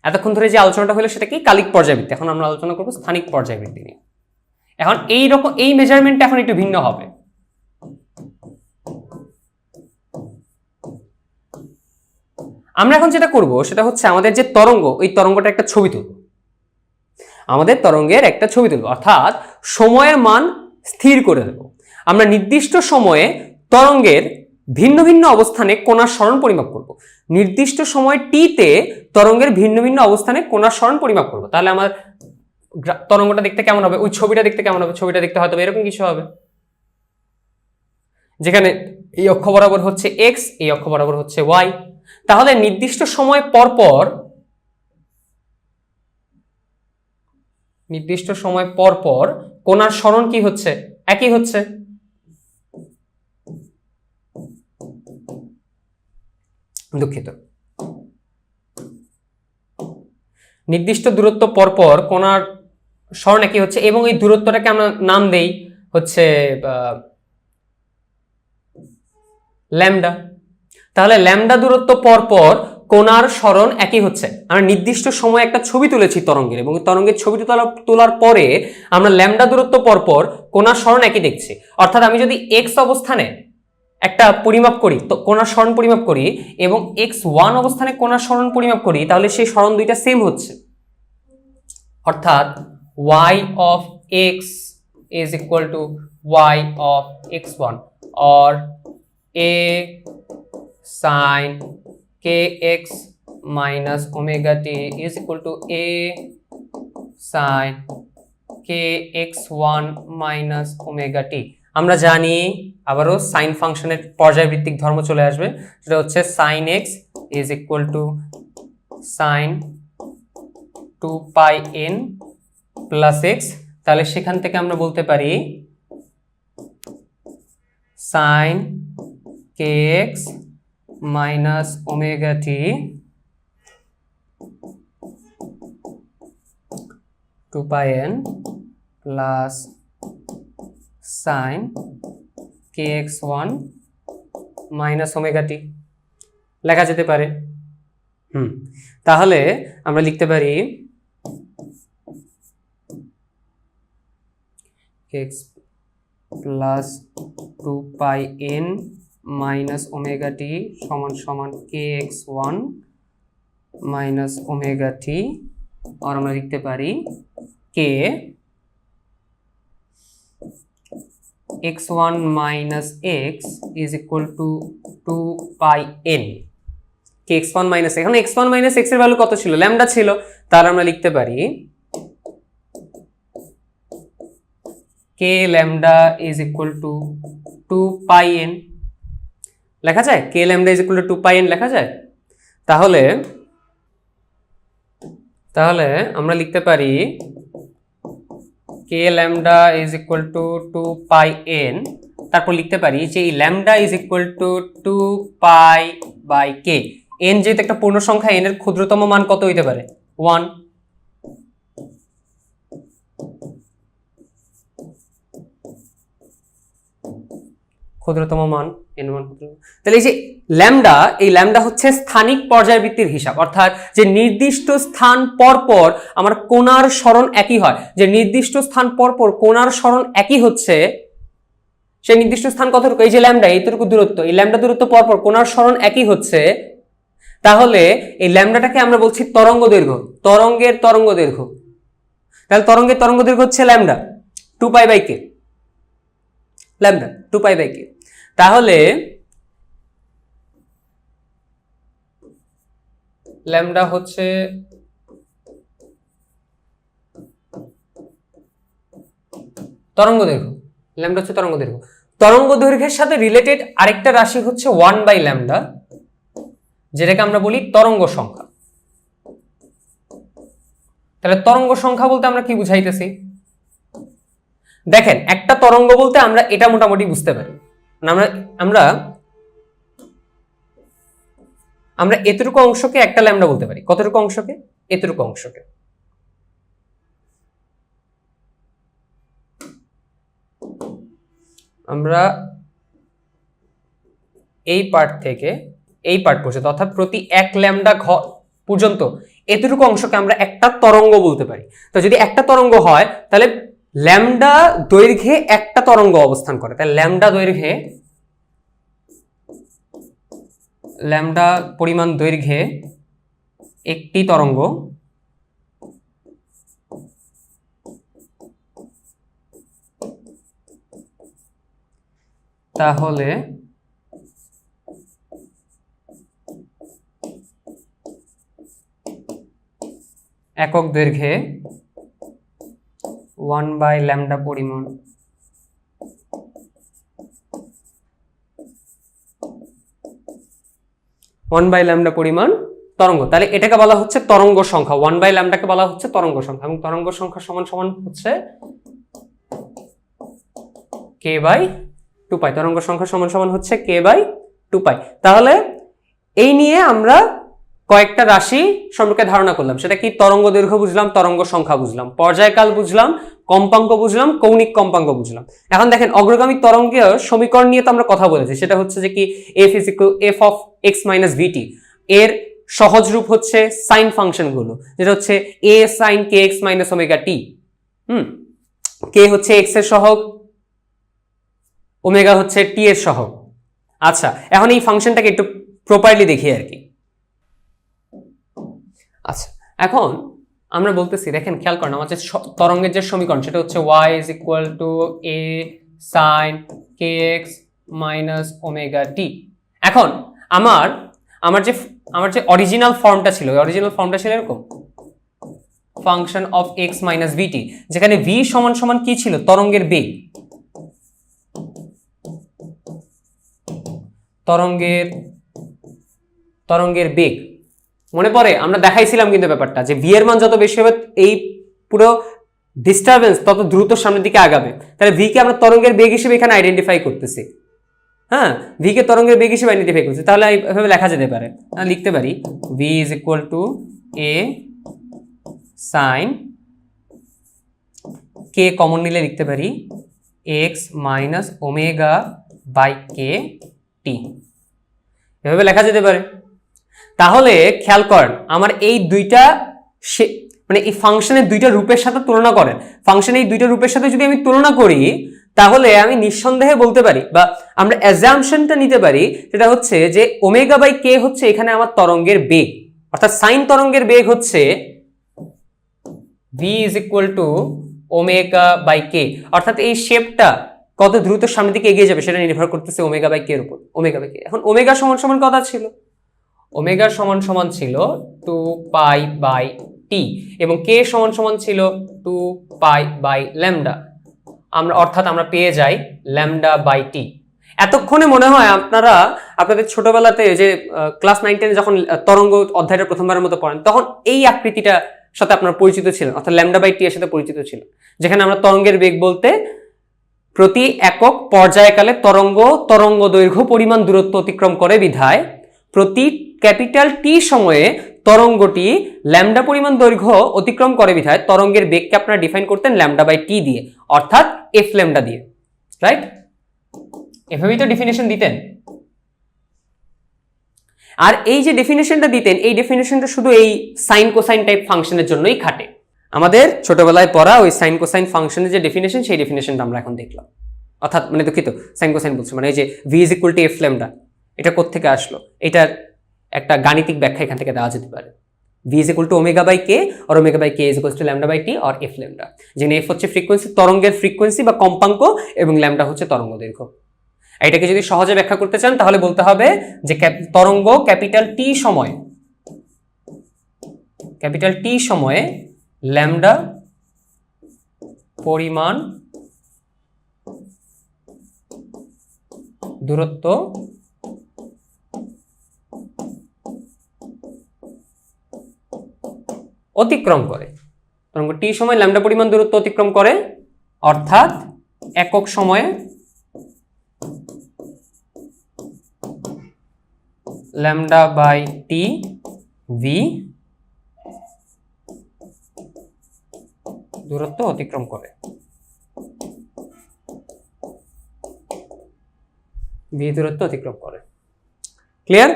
এতক্ষণ ধরে যে আলোচনাটা হলো সেটা কি কালিক পর্যায়বৃত্তি, এখন আমরা আলোচনা করব স্থানিক পর্যায়বৃত্তি নিয়ে। এখন এই মেজারমেন্টটা এখন একটু ভিন্ন হবে। আমরা এখন যেটা করব সেটা হচ্ছে আমাদের যে তরঙ্গ, ওই তরঙ্গটা একটা ছবি তুলব। আমাদের তরঙ্গের একটা ছবি তুলব, অর্থাৎ সময়ের মান স্থির করে দেব। আমরা নির্দিষ্ট সময়ে তরঙ্গের ভিন্ন ভিন্ন অবস্থানে কোণার সরণ পরিমাপ করব। নির্দিষ্ট সময় টিতে তরঙ্গের ভিন্ন ভিন্ন অবস্থানে কোণার সরণ পরিমাপ করব। তাহলে আমার তরঙ্গটা দেখতে কেমন হবে, ওই ছবিটা দেখতে কেমন হবে? ছবিটা দেখতে হয়তো এরকম কিছু হবে, যেখানে এই অক্ষ বরাবর হচ্ছে এক্স, এই অক্ষ বরাবর হচ্ছে ওয়াই। তাহলে নির্দিষ্ট সময় পর পর কোণার সরণ কি হচ্ছে? একই হচ্ছে। দুঃখিত, নির্দিষ্ট দূরত্ব পর কোণার সরণ একই হচ্ছে, এবং এই দূরত্বটাকে আমরা নাম দেই হচ্ছে ল্যামডা। তাহলে ল্যামডা দূরত্ব পর কোণার সরণ একই হচ্ছে। আমরা নির্দিষ্ট সময়ে একটা ছবি তুলেছি তরঙ্গের, এবং তরঙ্গের ছবিটি তোলার পরে আমরা ল্যামডা দূরত্ব পর কোণার সরণ একই দেখছি। অর্থাৎ আমি যদি এক্স অবস্থানে একটা পরিমাপ করি, তো কোণার সরণ পরিমাপ করি, এবং x1 অবস্থানে কোণার সরণ পরিমাপ করি, তাহলে সেই সরণ দুইটা সেম হচ্ছে। অর্থাৎ y of x is equal to y of x1 or a sin kx minus omega t is equal to a sin kx1 minus omega t। আমরা জানি আবারও সাইন ফাংশনের পর্যায়বৃত্তিক ধর্ম চলে আসবে, সেটা হচ্ছে sin x is equal to sin 2 pi n plus x। তাহলে সেখান থেকে আমরা বলতে পারি sin kx minus omega t 2 pi n plus sin kx1 minus omega t লেখা যেতে পারে। তাহলে আমরা লিখতে পারি x plus 2 pi n minus omega t সমান সমান kx1 minus omega t, আর আমরা লিখতে পারি k x1 minus x is equal to 2 pi n। k x1 minus এখন x1 minus x এর ভ্যালু কত ছিল? ল্যামডা ছিল। তাহলে আমরা লিখতে পারি k lambda is equal to 2 pi n। লেখা যায় k lambda is equal to 2 pi n লেখা যায়। তাহলে আমরা লিখতে পারি k lambda is equal to 2 pi n, তারপর লিখতে পারি যে এই lambda is equal to 2 pi by k। n যেহেতু একটা পূর্ণ সংখ্যা, n এর ক্ষুদ্রতম মান কত হইতে পারে? 1। ক্ষুদ্রতম মান n1। তাহলে এই যে ল্যামডা হচ্ছে স্থানিক পর্যায়বৃত্তির হিসাব, অর্থাৎ যে নির্দিষ্ট স্থান পর আমার কোণার সরণ একই হয়, যে নির্দিষ্ট স্থান পর কোণার সরণ একই হচ্ছে, সেই নির্দিষ্ট স্থান কতটুকু? এই যে ল্যামডা, এইটুকু দূরত্ব, এই ল্যামডা দূরত্ব পর কোণার সরণ একই হচ্ছে। তাহলে এই ল্যামডাটাকে আমরা বলছি তরঙ্গ দৈর্ঘ্য, তরঙ্গের তরঙ্গ দৈর্ঘ্য। তাহলে তরঙ্গের তরঙ্গ দৈর্ঘ্য হচ্ছে lambda 2 pi by k, lambda 2 pi by k. তাহলে ল্যামডা হচ্ছে তরঙ্গ দৈর্ঘ্য, ল্যামডা হচ্ছে তরঙ্গ দৈর্ঘ্য। তরঙ্গ দৈর্ঘ্যের সাথে রিলেটেড আরেকটা রাশি হচ্ছে 1 বাই ল্যামডা, যেটাকে আমরা বলি তরঙ্গ সংখ্যা। তাহলে তরঙ্গ সংখ্যা বলতে আমরা কি বুঝাইতেছি? দেখেন, একটা তরঙ্গ বলতে আমরা এটা মোটামুটি বুঝতে পারি। আমরা এতটুকু অংশকে একটা ল্যামডা বলতে পারি। কতটুকু অংশকে? এতটুকু অংশকে। আমরা এই পার্ট থেকে এই পার্ট পর্যন্ত, অর্থাৎ প্রতি পর্যন্ত এতটুকু অংশকে আমরা একটা তরঙ্গ বলতে পারি। তো যদি একটা তরঙ্গ হয় তাহলে ল্যামডা দৈর্ঘ্যে একটা তরঙ্গ অবস্থান করে, তাহলে ল্যামডা পরিমাণ দৈর্ঘ্যে একটি তরঙ্গ তাহলে একক দৈর্ঘ্যে 1/λ পরিমাণ তরঙ্গ। তাহলে এটাকে বলা হচ্ছে তরঙ্গ সংখ্যা, 1/λ-কে বলা হচ্ছে তরঙ্গ সংখ্যা, এবং তরঙ্গ সংখ্যা সমান সমান হচ্ছে k/2π। তরঙ্গ সংখ্যা সমান সমান হচ্ছে k/2π। তাহলে এই নিয়ে আমরা কয়েকটা রাশি সম্পর্কে ধারণা করলাম। সেটা কি? তরঙ্গ দৈর্ঘ্য বুঝলাম, তরঙ্গ সংখ্যা বুঝলাম, পর্যায়কাল বুঝলাম, কম্পাঙ্ক বুঝলাম, কৌণিক কম্পাঙ্ক বুঝলাম। এখন দেখেন অগ্রগামী তরঙ্গের সমীকরণ নিয়ে তো আমরা কথা বলেছি। সেটা হচ্ছে যে কি f of x minus vt, এর সহজ রূপ হচ্ছে সাইন ফাংশন গুলো, যেটা হচ্ছে a sin kx minus omega t। k হচ্ছে x এর সহগ, ওমেগা হচ্ছে t এর সহগ। আচ্ছা, এখন এই ফাংশনটাকে একটু প্রপারলি দেখি আর কি। আচ্ছা, এখন আমরা বলতেছি, দেখেন খেয়াল করেন, আমার যে তরঙ্গের যে সমীকরণ সেটা হচ্ছে y is equal to a sin kx minus omega t। এখন আমার যে অরিজিনাল ফর্মটা ছিল, এরকম function of x minus vt, যেখানে v সমান সমান কি ছিল? তরঙ্গের বেগ। তরঙ্গের বেগ মনে পড়ে? আমরা দেখাইছিলাম কিন্তু ব্যাপারটা, যে ভি এর মান যত বেশি হবে এই পুরো ডিস্টারবেন্স তত দ্রুত সামনের দিকে আগাবে। তাহলে ভি কে আমরা তরঙ্গের বেগ হিসেবে এখানে আইডেন্টিফাই করতেছি। হ্যাঁ, ভি কে তরঙ্গের বেগ হিসেবে আইডেন্টিফাই করতেছি। তাহলে এইভাবে লেখা যেতে পারে, লিখতে পারি V is equal to A sine, K common নিলে লিখতে পারি X minus omega by K T, এভাবে লেখা যেতে পারে। তাহলে খেয়াল করেন, আমার এই দুইটা মানে এই ফাংশনের দুইটা রূপের সাথে তুলনা করেন। ফাংশনের এই দুইটা রূপের সাথে যদি আমি তুলনা করি, তাহলে আমি নিঃসন্দেহে বলতে পারি, বা আমরা অ্যাজাম্পশনটা নিতে পারি, সেটা হচ্ছে যে ওমেগা বাই কে হচ্ছে এখানে আমার তরঙ্গের বেগ, অর্থাৎ সাইন তরঙ্গের বেগ হচ্ছে v is equal to omega by k. অর্থাৎ এই শেপটা কত দ্রুত সামনের দিকে এগিয়ে যাবে সেটা নির্ভর করতেছে ওমেগা বাই কে এর উপর। ওমেগা বাই কে, এখন ওমেগা সমান সমান কথা ছিল, ওমেগা সমান সমান ছিল 2π/t, এবং কে সমান সমান ছিল 2π/λ। অর্থাৎ আমরা পেয়ে যাই λ/t। এতক্ষণে মনে হয় আপনাদের ছোটবেলাতে যে ক্লাস 9-10 যখন তরঙ্গ অধ্যায়টা প্রথমবারের মতো পড়েন, তখন এই আকৃতিটা সাথে আপনারা পরিচিত ছিলেন, অর্থাৎ λ/t এর সাথে পরিচিত ছিলেন, যেখানে আমরা তরঙ্গের বেগ বলতে প্রতি একক পর্যায়কালে তরঙ্গ দৈর্ঘ্য পরিমাণ দূরত্ব অতিক্রম করে বিধায় প্রতি ক্যাপিটাল টি সময়ে তরঙ্গটি ল্যামডা পরিমাণ দৈর্ঘ্য অতিক্রম করে বিধায় তরঙ্গের বেগকে আপনারা ডিফাইন করতেন λ/t দিয়ে, অর্থাৎ f λ দিয়ে, রাইট? এভাবেই তো ডেফিনেশন দিতেন। আর এই যে ডেফিনেশনটা দিতেন, এই ডেফিনেশনটা শুধু এই সাইন কোসাইন টাইপ ফাংশনের জন্যই খাটে। আমাদের ছোটবেলায় পড়া ওই সাইন কোসাইন ফাংশনের যে ডেফিনেশন, সেই ডেফিনেশনটা আমরা এখন দেখলাম। অর্থাৎ মানে দুঃখিত, সাইন কোসাইন বলছি, মানে এই যে v is equal to f λ, এটা কোত্থেকে আসলো? এটার একটা গাণিতিক ব্যাখ্যা এখান থেকে দেওয়া যেতে পারে। v is equal to omega by K, আর omega by K is equal to λ/t or f λ, যেখানে f হচ্ছে ফ্রিকোয়েন্সি, তরঙ্গের ফ্রিকোয়েন্সি বা কম্পাঙ্ক, এবং λ হচ্ছে তরঙ্গ দৈর্ঘ্য। এটাকে যদি সহজে ব্যাখ্যা করতে চান তাহলে বলতে হবে যে তরঙ্গ ক্যাপিটাল টি সময়ে ল্যামডা পরিমাণ দূরত্ব অতিক্রম করে। তরঙ্গ টি সময় ল্যামডা পরিমাণ দূরত্ব অতিক্রম করে, অর্থাৎ একক সময়ে λ/t v দূরত্ব অতিক্রম করে, ক্লিয়ার?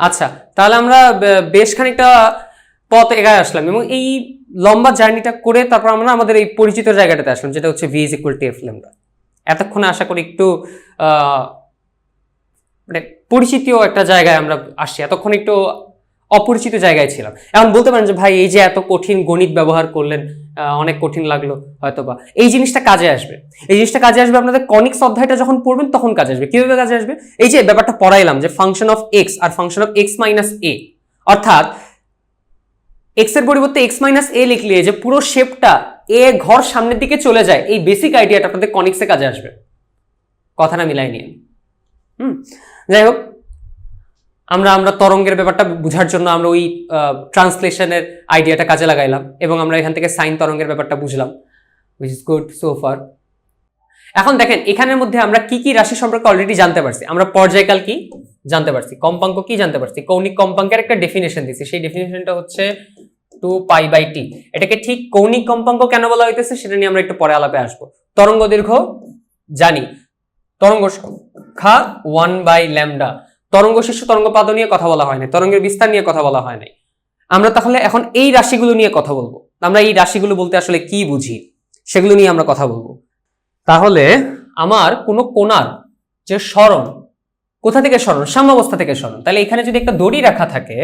আচ্ছা, তাহলে আমরা বেশ খানিকটা পথ এগিয়ে আসলাম এবং এই লম্বা জার্নিটা করে তারপর আমরা আমাদের এই পরিচিত জায়গাটাতে আসলাম, যেটা হচ্ছে v is equal to f lambda। এতক্ষণে আশা করি একটু মানে পরিচিত একটা জায়গায় আমরা আসছি, এতক্ষণ একটু অপরিচিত জায়গায় ছিলাম। এখন বলতে পারেন যে ভাই এই যে এত কঠিন গণিত ব্যবহার করলেন, অনেক কঠিন লাগলো হয়তোবা, এই জিনিসটা কাজে আসবে। এই জিনিসটা কাজে আসবে আপনাদের কনিক্স অধ্যায়টা যখন পড়বেন তখন কাজে আসবে। কিভাবে কাজে আসবে? এই যে ব্যাপারটা পড়াইলাম যে ফাংশন অফ এক্স আর function of x minus a, অর্থাৎ এক্স এর পরিবর্তে এক্স মাইনাস এ লিখলে যে পুরো শেপটা এ ঘর সামনের দিকে চলে যায়, এই বেসিক আইডিয়াটা আপনাদের কনিক্সে কাজে আসবে। কথাটা মিলাই নিয়ে যাই হোক, আমরা তরঙ্গের ব্যাপারটা বোঝার জন্য আমরা ওই ট্রান্সলেশনের আইডিয়াটা কাজে লাগাইলাম এবং আমরা এখান থেকে সাইন তরঙ্গের ব্যাপারটা বুঝলাম, which is good so far. এখন দেখেন এখানের মধ্যে আমরা কি কি রাশি সম্পর্কে অলরেডি জানতে পারছি। আমরা পর্যায়কাল কি জানতে পারছি, কম্পাঙ্ক কি জানতে পারছি, কৌণিক কম্পাঙ্কের একটা ডেফিনেশন দিছি, সেই ডেফিনেশনটা হচ্ছে 2π/t। এটাকে ঠিক কৌণিক কম্পাঙ্ক কেন বলা হইতেছে সেটা নিয়ে আমরা একটু পরে আলাপে আসবো। তরঙ্গ দৈর্ঘ্য জানি, তরঙ্গ সংখ্যা 1/λ। তরঙ্গ শীর্ষ তরঙ্গ পাদ নিয়ে কথা বলা হয় না, তরঙ্গের বিস্তার নিয়ে কথা বলা হয় নাই। আমরা তাহলে এখন এই রাশিগুলো নিয়ে কথা বলবো। আমরা এই রাশিগুলো বলতে আসলে কি বুঝি সেগুলো নিয়ে আমরা কথা বলবো। তাহলে আমার কোনো কোণার যে সরণ, কোথা থেকে সরণ? সাম্যাবস্থা থেকে সরণ। তাহলে এখানে যদি একটা দড়ি রাখা থাকে,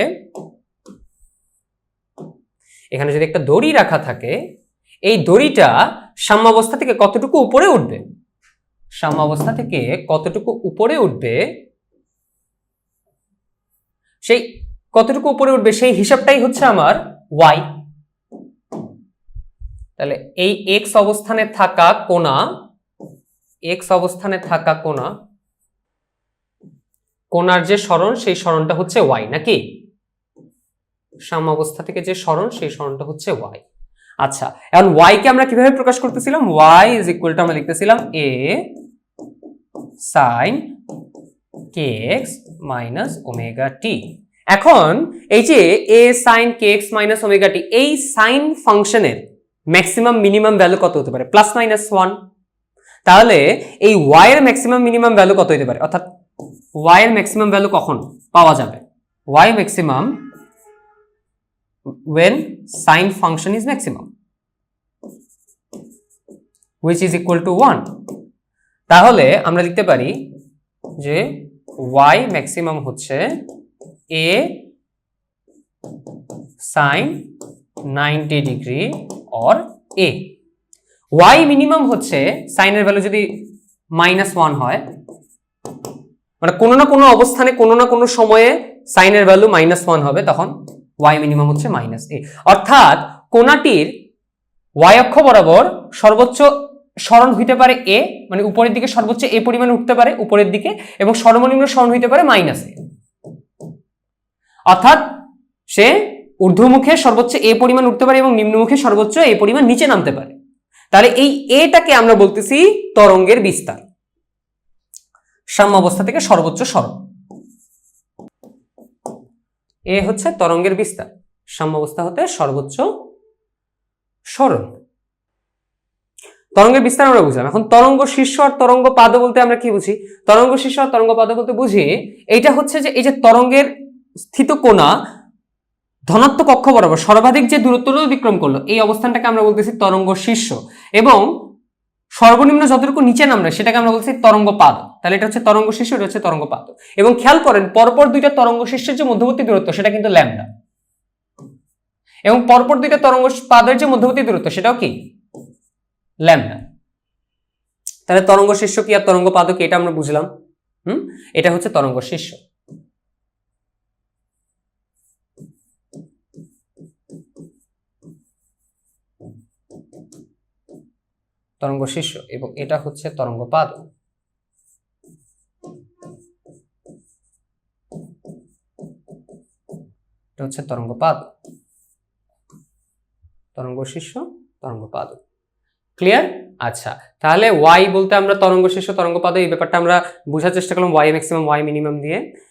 এখানে যদি একটা দড়ি রাখা থাকে, এই দড়িটা সাম্যাবস্থা থেকে কতটুকু উপরে উঠবে, সাম্যাবস্থা থেকে কতটুকু উপরে উঠবে, সেই কতটুকু উপরে উঠবে সেই হিসাবটাই হচ্ছে আমার y। তাহলে এই x অবস্থানে থাকা কোণা, x অবস্থানে থাকা কোণা, কোণার যে সরণ সেই সরণটা হচ্ছে y নাকি? সাম্যাবস্থা থেকে যে সরণ সেই সরণটা হচ্ছে y। আচ্ছা, এখন y কে আমরা কিভাবে প্রকাশ করতেছিলাম? y ইজ ইকুয়াল টু আমরা লিখতেছিলাম a sin kx minus omega t। এখন এই যে a sin kx minus omega t, এই সাইন ফাংশনের ম্যাক্সিমাম মিনিমাম ভ্যালু কত হতে পারে? Plus minus 1। তাহলে এই y এর ম্যাক্সিমাম মিনিমাম ভ্যালু কত হতে পারে, অর্থাৎ y এর ম্যাক্সিমাম ভ্যালু কখন পাওয়া যাবে? y maximum when sin function is maximum which is equal to 1। তাহলে আমরা লিখতে পারি যে y ম্যাক্সিমাম হচ্ছে a sin 90 degree or a। y minimum হচ্ছে সাইনের ভ্যালু যদি -1 হয়, মানে কোনো না কোনো অবস্থানে কোনো না কোনো সময়ে সাইনের ভ্যালু -1 হবে, তখন y মিনিমাম হচ্ছে -a। অর্থাৎ কোণাটির y অক্ষ বরাবর সর্বোচ্চ সরণ হইতে পারে a, মানে উপরের দিকে সর্বোচ্চ a পরিমাণ উঠতে পারে উপরের দিকে, এবং সর্বনিম্ন সরণ হইতে পারে -a। অর্থাৎ সে ঊর্ধ্বমুখে সর্বোচ্চ a পরিমাণ উঠতে পারে এবং নিম্নমুখে সর্বোচ্চ a পরিমাণ নিচে নামতে পারে। তাহলে এই এটাকে আমরা বলতেছি তরঙ্গের বিস্তার, সাম্যাবস্থা থেকে সর্বোচ্চ সরণ। এ হচ্ছে তরঙ্গের বিস্তার, সাম্যাবস্থা হতে সর্বোচ্চ সরণ। তরঙ্গের বিস্তার আমরা বুঝলাম। এখন তরঙ্গ শীর্ষ আর তরঙ্গ পাদ বলতে আমরা কি বুঝি? তরঙ্গ শীর্ষ আর তরঙ্গ পাদ বলতে বুঝি এইটা হচ্ছে যে এই যে তরঙ্গের স্থিত কোণা ধনাত্মক অক্ষ বরাবর সর্বাধিক যে দূরত্বটা অতিক্রম করলো, এই অবস্থানটাকে আমরা বলতেছি তরঙ্গ শীর্ষ, এবং সর্বনিম্ন যতটুকু নিচে নামবে সেটাকে আমরা বলছি তরঙ্গ পাদ। তাহলে এটা হচ্ছে তরঙ্গ শীর্ষ, এটা হচ্ছে তরঙ্গ পাদ। এবং খেয়াল করেন পরপর দুইটা তরঙ্গ শীর্ষের যে মধ্যবর্তী দূরত্ব সেটা কিন্তু ল্যামডা, এবং পরপর দুইটা তরঙ্গ পাদের যে মধ্যবর্তী দূরত্ব সেটাও কি ল্যামডা। তাহলে তরঙ্গ শীর্ষ কি আর তরঙ্গ পাদ কি, এটা আমরা বুঝলাম। এটা হচ্ছে তরঙ্গ শীর্ষ। তরঙ্গ শীর্ষ এবং এটা হচ্ছে তরঙ্গ পাদ। এটা হচ্ছে তরঙ্গ পাদ, তরঙ্গ শীর্ষ, তরঙ্গ পাদ। ক্লিয়ার? আচ্ছা, তাহলে y বলতে আমরা তরঙ্গ শীর্ষ তরঙ্গ পাদ, এই ব্যাপারটা আমরা বোঝার চেষ্টা করলাম y ম্যাক্সিমাম y মিনিমাম দিয়ে।